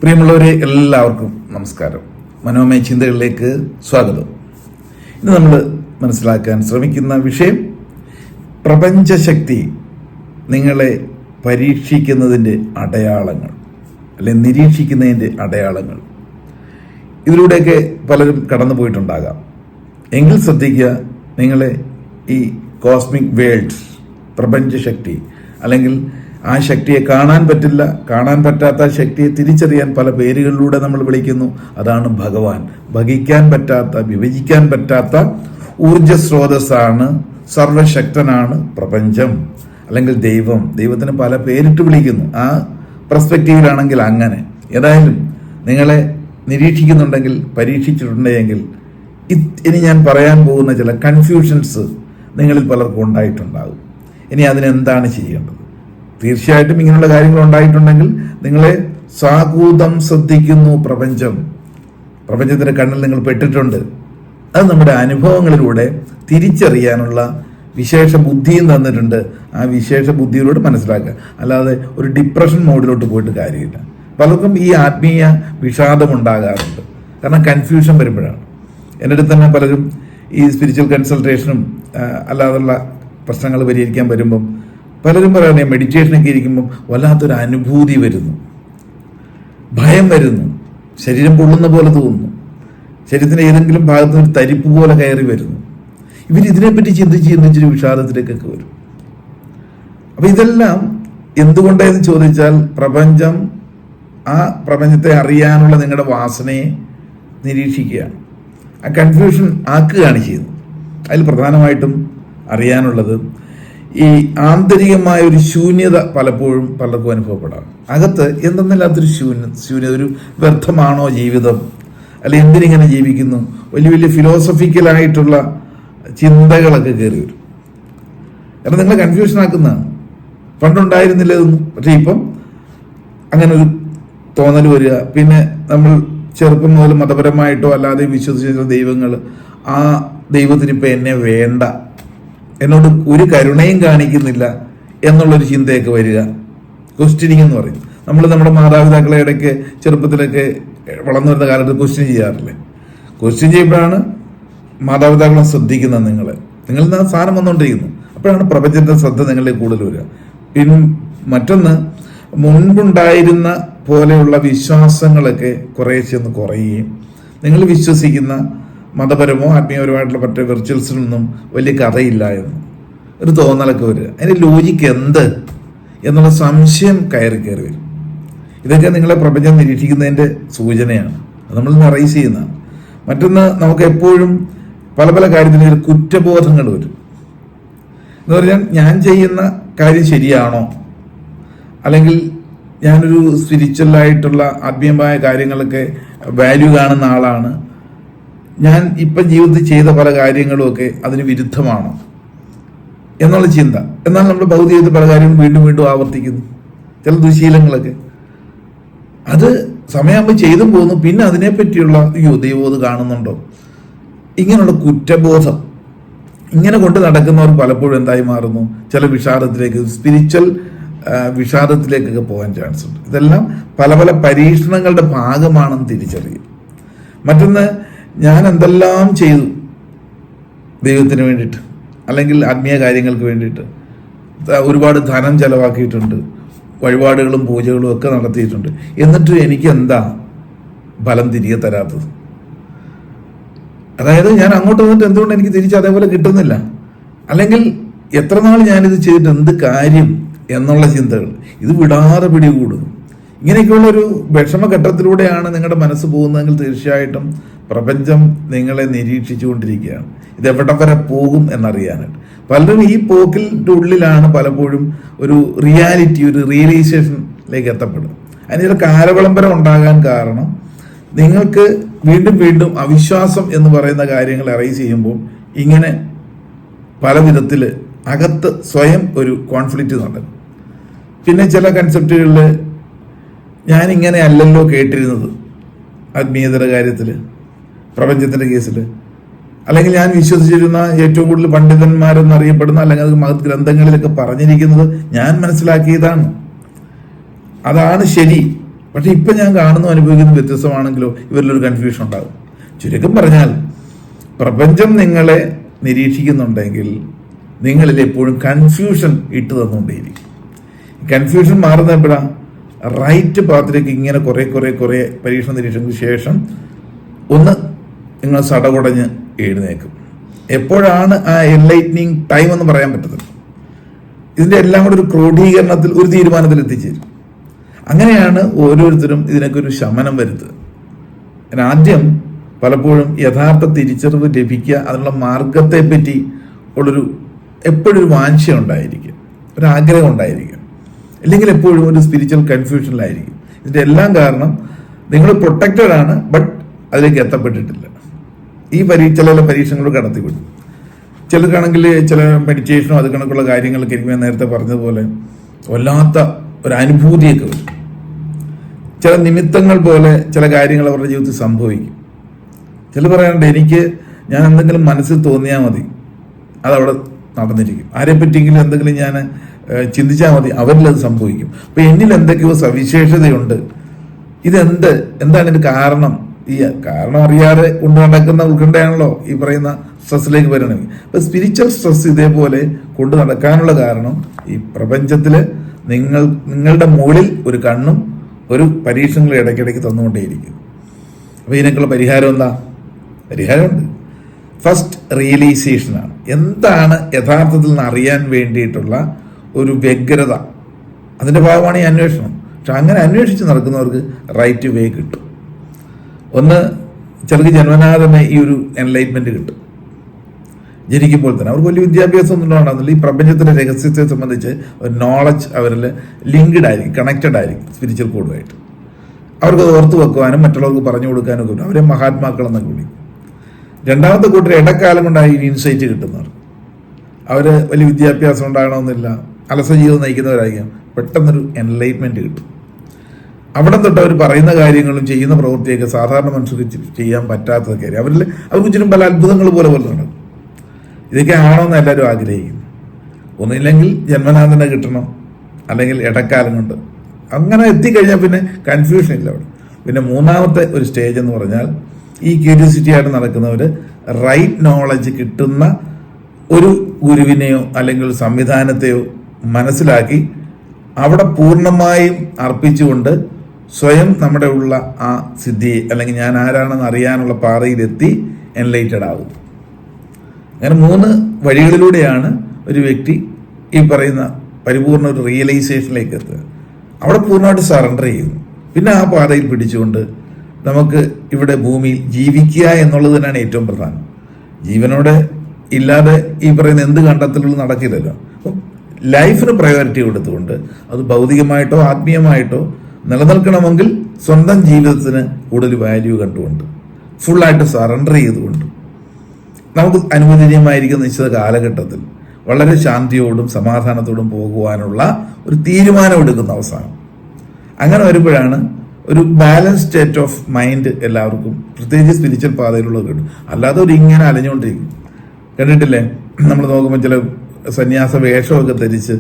പ്രിയമുള്ളവരെ, എല്ലാവർക്കും നമസ്കാരം. മനോമയ ചിന്തകളിലേക്ക് സ്വാഗതം. ഇന്ന് നമ്മൾ മനസ്സിലാക്കാൻ ശ്രമിക്കുന്ന വിഷയം പ്രപഞ്ചശക്തി നിങ്ങളെ പരീക്ഷിക്കുന്നതിൻ്റെ അടയാളങ്ങൾ, അല്ലെ നിരീക്ഷിക്കുന്നതിൻ്റെ അടയാളങ്ങൾ. ഇതിലൂടെയൊക്കെ പലരും കടന്നു പോയിട്ടുണ്ടാകാം. എങ്കിൽ ശ്രദ്ധിക്കുക, നിങ്ങളെ ഈ കോസ്മിക് വേൾഡ്, പ്രപഞ്ചശക്തി, അല്ലെങ്കിൽ ആ ശക്തിയെ കാണാൻ പറ്റില്ല, കാണാൻ പറ്റാത്ത ശക്തിയെ തിരിച്ചറിയാൻ പല പേരുകളിലൂടെ നമ്മൾ വിളിക്കുന്നു. അതാണ് ഭഗവാൻ. ഭജിക്കാൻ പറ്റാത്ത, വിഭജിക്കാൻ പറ്റാത്ത ഊർജ സ്രോതസ്സാണ്, സർവശക്തനാണ് പ്രപഞ്ചം, അല്ലെങ്കിൽ ദൈവം. ദൈവത്തിന് പല പേരിട്ട് വിളിക്കുന്നു. ആ പെർസ്പെക്റ്റീവിലാണെങ്കിൽ അങ്ങനെ. ഏതായാലും നിങ്ങളെ നിരീക്ഷിക്കുന്നുണ്ടെങ്കിൽ, പരീക്ഷിച്ചിട്ടുണ്ടെങ്കിൽ, ഇനി ഞാൻ പറയാൻ പോകുന്ന ചില കൺഫ്യൂഷൻസ് നിങ്ങളിൽ പലർക്കും ഉണ്ടായിട്ടുണ്ടാകും. ഇനി അതിനെന്താണ് ചെയ്യേണ്ടത്? തീർച്ചയായിട്ടും ഇങ്ങനെയുള്ള കാര്യങ്ങൾ ഉണ്ടായിട്ടുണ്ടെങ്കിൽ നിങ്ങളെ സാകൂതം ശ്രദ്ധിക്കുന്നു പ്രപഞ്ചം. പ്രപഞ്ചത്തിന്റെ കണ്ണിൽ നിങ്ങൾ പെട്ടിട്ടുണ്ട്. അത് നമ്മുടെ അനുഭവങ്ങളിലൂടെ തിരിച്ചറിയാനുള്ള വിശേഷ ബുദ്ധിയും തന്നിട്ടുണ്ട്. ആ വിശേഷ ബുദ്ധിയിലൂടെ മനസ്സിലാക്കുക. അല്ലാതെ ഒരു ഡിപ്രഷൻ മോഡിലോട്ട് പോയിട്ട് കാര്യമില്ല. പലർക്കും ഈ ആത്മീയ വിഷാദം ഉണ്ടാകാറുണ്ട്. കാരണം കൺഫ്യൂഷൻ വരുമ്പോഴാണ്. എൻ്റെ അടുത്ത് തന്നെ പലരും ഈ സ്പിരിച്വൽ കൺസൾട്ടേഷനും അല്ലാതുള്ള പ്രശ്നങ്ങൾ പരിഹരിക്കാൻ വരുമ്പം പലരും പറയുന്നത്, മെഡിറ്റേഷനൊക്കെ ഇരിക്കുമ്പം വല്ലാത്തൊരു അനുഭൂതി വരുന്നു, ഭയം വരുന്നു, ശരീരം പൊള്ളുന്ന പോലെ തോന്നുന്നു, ശരീരത്തിന് ഏതെങ്കിലും ഭാഗത്ത് ഒരു തരിപ്പ് പോലെ കയറി വരുന്നു. ഇതിനെപ്പറ്റി ചിന്തിച്ച് വിഷാദത്തിലേക്കൊക്കെ വരും. അപ്പൊ ഇതെല്ലാം എന്തുകൊണ്ടായെന്ന് ചോദിച്ചാൽ, പ്രപഞ്ചം, ആ പ്രപഞ്ചത്തെ അറിയാനുള്ള നിങ്ങളുടെ വാസനയെ നിരീക്ഷിക്കുകയാണ്. ആ കൺഫ്യൂഷൻ ആക്കുകയാണ് ചെയ്യുന്നത്. അതിൽ പ്രധാനമായിട്ടും അറിയാനുള്ളത്, ഈ ആന്തരികമായ ഒരു ശൂന്യത പലപ്പോഴും പലർക്കും അനുഭവപ്പെടാം. അകത്ത് എന്തെന്നില്ലാത്തൊരു ശൂന്യത, ഒരു വ്യർത്ഥമാണോ ജീവിതം, അല്ലെ എന്തിനിങ്ങനെ ജീവിക്കുന്നു, വലിയ വലിയ ഫിലോസഫിക്കലായിട്ടുള്ള ചിന്തകളൊക്കെ കയറി വരും. കാരണം നിങ്ങളെ കൺഫ്യൂഷൻ ആക്കുന്നതാണ്. പണ്ടുണ്ടായിരുന്നില്ല ഇതൊന്നും, പക്ഷെ ഇപ്പം അങ്ങനെ ഒരു തോന്നൽ വരിക. പിന്നെ നമ്മൾ ചെറുപ്പം മുതൽ മതപരമായിട്ടോ അല്ലാതെ വിശ്വസിച്ച ദൈവങ്ങൾ, ആ ദൈവത്തിന് ഇപ്പം എന്നെ വേണ്ട, എന്നോട് ഒരു കരുണയും കാണിക്കുന്നില്ല എന്നുള്ളൊരു ചിന്തയൊക്കെ വരിക. ക്വസ്റ്റ്യനിങ് എന്ന് പറയും. നമ്മൾ നമ്മുടെ മാതാപിതാക്കളെ ഇടയ്ക്ക് ചെറുപ്പത്തിലൊക്കെ വളർന്നു വരുന്ന കാലത്ത് ക്വസ്റ്റ്യൻ ചെയ്യാറില്ലേ? ക്വസ്റ്റ്യൻ ചെയ്യുമ്പോഴാണ് മാതാപിതാക്കളെ ശ്രദ്ധിക്കുന്നത്. നിങ്ങളിൽ നിന്ന് സാധനം വന്നുകൊണ്ടിരിക്കുന്നു. അപ്പോഴാണ് പ്രപഞ്ചത്തിന്റെ ശ്രദ്ധ നിങ്ങളിലേക്ക് കൂടുതൽ വരിക. മറ്റൊന്ന്, മുൻപുണ്ടായിരുന്ന പോലെയുള്ള വിശ്വാസങ്ങളൊക്കെ കുറേശ്ശെ ഒന്ന് കുറയുകയും നിങ്ങൾ വിശ്വസിക്കുന്ന മതപരമോ ആത്മീയപരമായിട്ടുള്ള മറ്റേ വിർച്വൽസിനൊന്നും വലിയ കഥയില്ല എന്ന് ഒരു തോന്നലൊക്കെ വരിക. അതിന്റെ ലോജിക്ക് എന്ത് എന്നുള്ള സംശയം കയറി വരും. ഇതൊക്കെ നിങ്ങളെ പ്രപഞ്ചം നിരീക്ഷിക്കുന്നതിന്റെ സൂചനയാണ്. അത് നമ്മൾ റൈസ് ചെയ്യുന്നതാണ്. മറ്റൊന്ന്, നമുക്ക് എപ്പോഴും പല പല കാര്യത്തിന് കുറ്റബോധങ്ങൾ വരും. എന്ന് പറഞ്ഞാൽ, ഞാൻ ചെയ്യുന്ന കാര്യം ശരിയാണോ, അല്ലെങ്കിൽ ഞാനൊരു സ്പിരിച്വലായിട്ടുള്ള ആത്മീയമായ കാര്യങ്ങളൊക്കെ വാല്യൂ കാണുന്ന ആളാണ്, ഞാൻ ഇപ്പം ജീവിതത്തിൽ ചെയ്ത പല കാര്യങ്ങളും ഒക്കെ അതിന് വിരുദ്ധമാണോ എന്നുള്ള ചിന്ത. എന്നാൽ നമ്മൾ ഭൗതികത്തിൽ പല കാര്യങ്ങളും വീണ്ടും വീണ്ടും ആവർത്തിക്കുന്നു. ചില ദുശീലങ്ങളൊക്കെ അത് സമയമാകുമ്പോൾ ചെയ്തും പോകുന്നു. പിന്നെ അതിനെപ്പറ്റിയുള്ള ദൈവം അത് കാണുന്നുണ്ടോ, ഇങ്ങനെയുള്ള കുറ്റബോധം ഇങ്ങനെ കൊണ്ട് നടക്കുന്നവർ പലപ്പോഴും എന്തായി മാറുന്നു, ചില വിഷാദത്തിലേക്ക്, സ്പിരിച്വൽ വിഷാദത്തിലേക്കൊക്കെ പോകാൻ ചാൻസ് ഉണ്ട്. ഇതെല്ലാം പല പല പരീക്ഷണങ്ങളുടെ ഭാഗമാണെന്ന് തിരിച്ചറിയും. മറ്റൊന്ന്, ഞാൻ എന്തെല്ലാം ചെയ്തു ദൈവത്തിന് വേണ്ടിയിട്ട്, അല്ലെങ്കിൽ ആത്മീയ കാര്യങ്ങൾക്ക് വേണ്ടിയിട്ട്, ഒരുപാട് ധനം ചെലവാക്കിയിട്ടുണ്ട്, വഴിപാടുകളും പൂജകളും ഒക്കെ നടത്തിയിട്ടുണ്ട്, എന്നിട്ട് എനിക്ക് എന്താ ഫലം തിരികെ തരാത്തത്? അതായത്, ഞാൻ അങ്ങോട്ട് വന്നിട്ട് എന്തുകൊണ്ട് എനിക്ക് തിരിച്ച് അതേപോലെ കിട്ടുന്നില്ല, അല്ലെങ്കിൽ എത്ര നാൾ ഞാനിത് ചെയ്തിട്ട് എന്ത് കാര്യം എന്നുള്ള ചിന്തകൾ ഇത് വിടാതെ പിടികൂടുന്നു. ഇങ്ങനെയൊക്കെയുള്ള ഒരു വിഷമഘട്ടത്തിലൂടെയാണ് നിങ്ങളുടെ മനസ്സ് പോകുന്നതെങ്കിൽ തീർച്ചയായിട്ടും പ്രപഞ്ചം നിങ്ങളെ നിരീക്ഷിച്ചുകൊണ്ടിരിക്കുകയാണ്. ഇതെവിടെ വരെ പോകും എന്നറിയാനായിട്ട്. പലരും ഈ പോക്കിൻ്റെ ഉള്ളിലാണ് പലപ്പോഴും ഒരു റിയാലിറ്റി, ഒരു റിയലൈസേഷനിലേക്ക് എത്തപ്പെടുക. അതിന് കാലവിളംബരം ഉണ്ടാകാൻ കാരണം, നിങ്ങൾക്ക് വീണ്ടും വീണ്ടും അവിശ്വാസം എന്ന് പറയുന്ന കാര്യങ്ങൾ അറൈസ് ചെയ്യുമ്പോൾ ഇങ്ങനെ പല വിധത്തിൽ അകത്ത് സ്വയം ഒരു കോൺഫ്ലിക്റ്റ് നടക്കും. പിന്നെ ചില കൺസെപ്റ്റുകളിൽ, ഞാനിങ്ങനെ അല്ലല്ലോ കേട്ടിരുന്നത് ആത്മീയതയുടെ കാര്യത്തിൽ, പ്രപഞ്ചത്തിന്റെ കേസിൽ, അല്ലെങ്കിൽ ഞാൻ വിശ്വസിച്ചിരുന്ന ഏറ്റവും കൂടുതൽ പണ്ഡിതന്മാരെന്നറിയപ്പെടുന്ന, അല്ലെങ്കിൽ അത് മഹത് ഗ്രന്ഥങ്ങളിലൊക്കെ പറഞ്ഞിരിക്കുന്നത് ഞാൻ മനസ്സിലാക്കിയതാണ്, അതാണ് ശരി പക്ഷെ ഇപ്പം ഞാൻ കാണുന്നു അനുഭവിക്കുന്ന വ്യത്യസ്തമാണെങ്കിലോ ഇവരിലൊരു കൺഫ്യൂഷൻ ഉണ്ടാകും. ചുരുക്കം പറഞ്ഞാൽ പ്രപഞ്ചം നിങ്ങളെ നിരീക്ഷിക്കുന്നുണ്ടെങ്കിൽ നിങ്ങളിൽ എപ്പോഴും കൺഫ്യൂഷൻ ഇട്ട് തന്നുകൊണ്ടേയിരിക്കും. കൺഫ്യൂഷൻ മാറുന്ന എപ്പോഴാണ്? റൈറ്റ് പാത്തിലേക്ക് ഇങ്ങനെ കുറെ പരീക്ഷണ നിരീക്ഷണത്തിന് ശേഷം ഒന്ന് നിങ്ങൾ സടകുടഞ്ഞ് എഴുന്നേക്കും. എപ്പോഴാണ് ആ എൻലൈറ്റനിങ് ടൈം എന്ന് പറയാൻ പറ്റത്തില്ല. ഇതിന്റെ എല്ലാം കൂടെ ഒരു ക്രോഡീകരണത്തിൽ ഒരു തീരുമാനത്തിൽ എത്തിച്ചേരും. അങ്ങനെയാണ് ഓരോരുത്തരും ഇതിനൊക്കെ ഒരു ശമനം വരുത്തുക. ആദ്യം പലപ്പോഴും യഥാർത്ഥ തിരിച്ചറിവ് ലഭിക്കുക, അതിനുള്ള മാർഗത്തെ പറ്റി ഉള്ളൊരു എപ്പോഴും ഒരു വാഞ്ച ഉണ്ടായിരിക്കും, ഒരാഗ്രഹം ഉണ്ടായിരിക്കും. അല്ലെങ്കിൽ എപ്പോഴും ഒരു സ്പിരിച്വൽ കൺഫ്യൂഷനിലായിരിക്കും. ഇതിന്റെ എല്ലാം കാരണം നിങ്ങൾ പ്രൊട്ടക്റ്റഡ് ആണ്, ബട്ട് അതിലേക്ക് എത്തപ്പെട്ടിട്ടില്ല. ഈ ചില പരീക്ഷകൾ കടത്തിവിടും. ചിലർക്കാണെങ്കിൽ ചില മെഡിറ്റേഷനോ അത് കണക്കുള്ള കാര്യങ്ങളൊക്കെ എനിക്ക് ഞാൻ നേരത്തെ പറഞ്ഞതുപോലെ വല്ലാത്ത ഒരു അനുഭൂതിയൊക്കെ വരും. ചില നിമിത്തങ്ങൾ പോലെ ചില കാര്യങ്ങൾ അവരുടെ ജീവിതത്തിൽ സംഭവിക്കും. ചില പറയാറുണ്ട്, എനിക്ക് ഞാൻ എന്തെങ്കിലും മനസ്സിൽ തോന്നിയാൽ മതി, അതവിടെ നടന്നിരിക്കും. ആരെപ്പറ്റിയെങ്കിലും എന്തെങ്കിലും ഞാൻ ചിന്തിച്ചാൽ മതി, അവരിലത് സംഭവിക്കും. അപ്പൊ എന്നിൽ എന്തൊക്കെയോ സവിശേഷതയുണ്ട്. എന്താണ് ഇതിന്റെ കാരണം? ഈ കാരണം അറിയാതെ കൊണ്ടു നടക്കുന്ന ഉത്കണ്ഠയാണല്ലോ ഈ പറയുന്ന സ്ട്രെസ്സിലേക്ക് വരണമെങ്കിൽ. അപ്പൊ സ്പിരിച്വൽ സ്ട്രെസ് ഇതേപോലെ കൊണ്ടു നടക്കാനുള്ള കാരണം ഈ പ്രപഞ്ചത്തില് നിങ്ങളുടെ മുകളിൽ ഒരു കണ്ണും ഒരു പരീക്ഷണങ്ങൾ ഇടയ്ക്കിടയ്ക്ക് തന്നുകൊണ്ടേയിരിക്കും. അപ്പൊ ഇതിനൊക്കെയുള്ള പരിഹാരം എന്താ? പരിഹാരമുണ്ട്. ഫസ്റ്റ് റിയലൈസേഷനാണ്. എന്താണ് യഥാർത്ഥത്തിൽ നിന്ന് അറിയാൻ വേണ്ടിയിട്ടുള്ള ഒരു വ്യഗ്രത, അതിന്റെ ഭാഗമാണ് ഈ അന്വേഷണം. പക്ഷെ അങ്ങനെ അന്വേഷിച്ച് നടക്കുന്നവർക്ക് റൈറ്റ് വേ കിട്ടും. ഒന്ന്, ചിലർക്ക് ജന്മനാ തന്നെ ഈ ഒരു എൻലൈറ്റ്മെന്റ് കിട്ടും. ജനിക്കുമ്പോൾ തന്നെ അവർക്ക് വലിയ വിദ്യാഭ്യാസം ഒന്നും ഉണ്ടാകുന്നില്ല. ഈ പ്രപഞ്ചത്തിന്റെ രഹസ്യത്തെ സംബന്ധിച്ച് ഒരു നോളജ് അവരിൽ ലിങ്ക്ഡ് ആയിരിക്കും, കണക്റ്റഡ് ആയിരിക്കും സ്പിരിച്വൽ കോഡുമായിട്ട്. അവർക്ക് അത് ഓർത്ത് വെക്കുവാനും മറ്റുള്ളവർക്ക് പറഞ്ഞു കൊടുക്കാനും ഒക്കെ അവരെ മഹാത്മാക്കൾ എന്നൊക്കെ വിളിക്കും. രണ്ടാമത്തെ കൂട്ടർ ഇടക്കാലം കൊണ്ടായി ഇൻസൈറ്റ് കിട്ടുന്നവർ. അവര് വലിയ വിദ്യാഭ്യാസം ഉണ്ടാകണമെന്നില്ല, അലസ ജീവിതം നയിക്കുന്നവരായിരിക്കും. പെട്ടെന്നൊരു എൻലൈറ്റ്മെന്റ് കിട്ടും. അവിടെ തൊട്ട് അവർ പറയുന്ന കാര്യങ്ങളും ചെയ്യുന്ന പ്രവൃത്തിയൊക്കെ സാധാരണ മനുഷ്യർക്ക് ചെയ്യാൻ പറ്റാത്തതൊക്കെ അവർക്ക് ചുറ്റും പല അത്ഭുതങ്ങൾ പോലെ നടക്കും. ഇതൊക്കെ ആണോന്ന് എല്ലാവരും ആഗ്രഹിക്കുന്നു. ഒന്നില്ലെങ്കിൽ ജന്മനാ തന്നെ കിട്ടണം, അല്ലെങ്കിൽ ഇടക്കാലം കൊണ്ട്. അങ്ങനെ എത്തിക്കഴിഞ്ഞാൽ പിന്നെ കൺഫ്യൂഷൻ ഇല്ല അവിടെ. പിന്നെ മൂന്നാമത്തെ ഒരു സ്റ്റേജ് എന്ന് പറഞ്ഞാൽ ഈ ക്യൂരിയോസിറ്റി ആയിട്ട് നടക്കുന്നവർ റൈറ്റ് നോളജ് കിട്ടുന്ന ഒരു ഗുരുവിനെയോ അല്ലെങ്കിൽ ഒരു സംവിധാനത്തെയോ മനസ്സിലാക്കി അവിടെ പൂർണ്ണമായും അർപ്പിച്ചുകൊണ്ട് സ്വയം നമ്മുടെ ഉള്ള ആ സിദ്ധിയെ അല്ലെങ്കിൽ ഞാൻ ആരാണെന്ന് അറിയാനുള്ള പാതയിലെത്തി എൻലൈറ്റഡ് ആകും. അങ്ങനെ 3 വഴികളിലൂടെയാണ് ഒരു വ്യക്തി ഈ പറയുന്ന പരിപൂർണ ഒരു റിയലൈസേഷനിലേക്ക് എത്തുക. അവിടെ പൂർണ്ണമായിട്ട് സറണ്ടർ ചെയ്യുന്നു. പിന്നെ ആ പാതയിൽ പിടിച്ചുകൊണ്ട് നമുക്ക് ഇവിടെ ഭൂമിയിൽ ജീവിക്കുക എന്നുള്ളത് തന്നെയാണ് ഏറ്റവും പ്രധാനം. ജീവനോടെ ഇല്ലാതെ ഈ പറയുന്ന എന്ത് കണ്ടെത്തലുകളും നടക്കില്ലല്ലോ. അപ്പം ലൈഫിന് പ്രയോറിറ്റി കൊടുത്തുകൊണ്ട് അത് ഭൗതികമായിട്ടോ ആത്മീയമായിട്ടോ നിലനിൽക്കണമെങ്കിൽ സ്വന്തം ജീവിതത്തിന് കൂടുതൽ വാല്യൂ കണ്ടുകൊണ്ട് ഫുള്ളായിട്ട് സറണ്ടർ ചെയ്തുകൊണ്ട് നമുക്ക് അനുവദനീയമായിരിക്കുന്ന നിശ്ചിത കാലഘട്ടത്തിൽ വളരെ ശാന്തിയോടും സമാധാനത്തോടും പോകുവാനുള്ള ഒരു തീരുമാനമെടുക്കുന്ന അവസാനം. അങ്ങനെ വരുമ്പോഴാണ് ഒരു ബാലൻസ് സ്റ്റേറ്റ് ഓഫ് മൈൻഡ് എല്ലാവർക്കും, പ്രത്യേകിച്ച് സ്പിരിച്വൽ പാതയിലുള്ളത് കിട്ടും. അല്ലാതെ ഒരു ഇങ്ങനെ അലഞ്ഞുകൊണ്ടിരിക്കും. കണ്ടിട്ടില്ലേ, നമ്മൾ നോക്കുമ്പോൾ ചില സന്യാസ വേഷമൊക്കെ ധരിച്ച്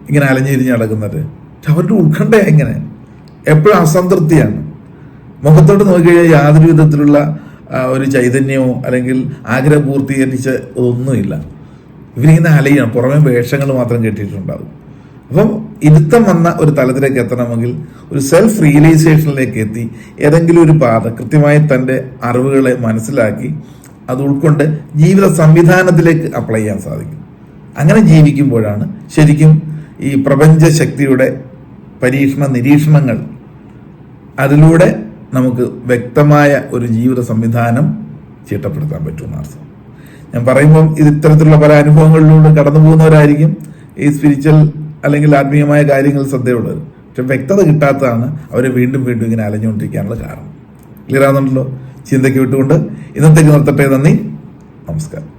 ഇങ്ങനെ അലഞ്ഞിരിഞ്ഞ് നടക്കുന്നത്. അവരുടെ ഉത്കണ്ഠ എങ്ങനെ എപ്പോഴും അസംതൃപ്തിയാണ്. മുഖത്തോട്ട് നോക്കിക്കഴിഞ്ഞാൽ യാതൊരു വിധത്തിലുള്ള ഒരു ചൈതന്യമോ അല്ലെങ്കിൽ ആഗ്രഹം പൂർത്തീകരിച്ച ഒന്നുമില്ല. ഇവരിങ്ങനെ അലയാണ്, പുറമെ വേഷങ്ങൾ മാത്രം കെട്ടിയിട്ടുണ്ടാകും. അപ്പം ഇരുത്തം വന്ന ഒരു തലത്തിലേക്ക് എത്തണമെങ്കിൽ ഒരു സെൽഫ് റിയലൈസേഷനിലേക്ക് എത്തി ഏതെങ്കിലും ഒരു പാത കൃത്യമായി തൻ്റെ അറിവുകളെ മനസ്സിലാക്കി അത് ഉൾക്കൊണ്ട് ജീവിത സംവിധാനത്തിലേക്ക് അപ്ലൈ ചെയ്യാൻ സാധിക്കും. അങ്ങനെ ജീവിക്കുമ്പോഴാണ് ശരിക്കും ഈ പ്രപഞ്ച ശക്തിയുടെ പരീക്ഷണ നിരീക്ഷണങ്ങൾ അതിലൂടെ നമുക്ക് വ്യക്തമായ ഒരു ജീവിത സംവിധാനം ചിട്ടപ്പെടുത്താൻ പറ്റുമെന്നർത്ഥം. ഞാൻ പറയുമ്പം ഇത് ഇത്തരത്തിലുള്ള പല അനുഭവങ്ങളിലൂടെ കടന്നു പോകുന്നവരായിരിക്കും ഈ സ്പിരിച്വൽ അല്ലെങ്കിൽ ആത്മീയമായ കാര്യങ്ങൾ ശ്രദ്ധയുള്ളത്. പക്ഷെ വ്യക്തത കിട്ടാത്തതാണ് അവരെ വീണ്ടും ഇങ്ങനെ അലഞ്ഞുകൊണ്ടിരിക്കാനുള്ള കാരണം. ക്ലിയർ ആകുന്നുണ്ടല്ലോ? ചിന്തയ്ക്ക് വിട്ടുകൊണ്ട് ഇന്നത്തേക്ക് നിർത്തട്ടെ. നന്ദി, നമസ്കാരം.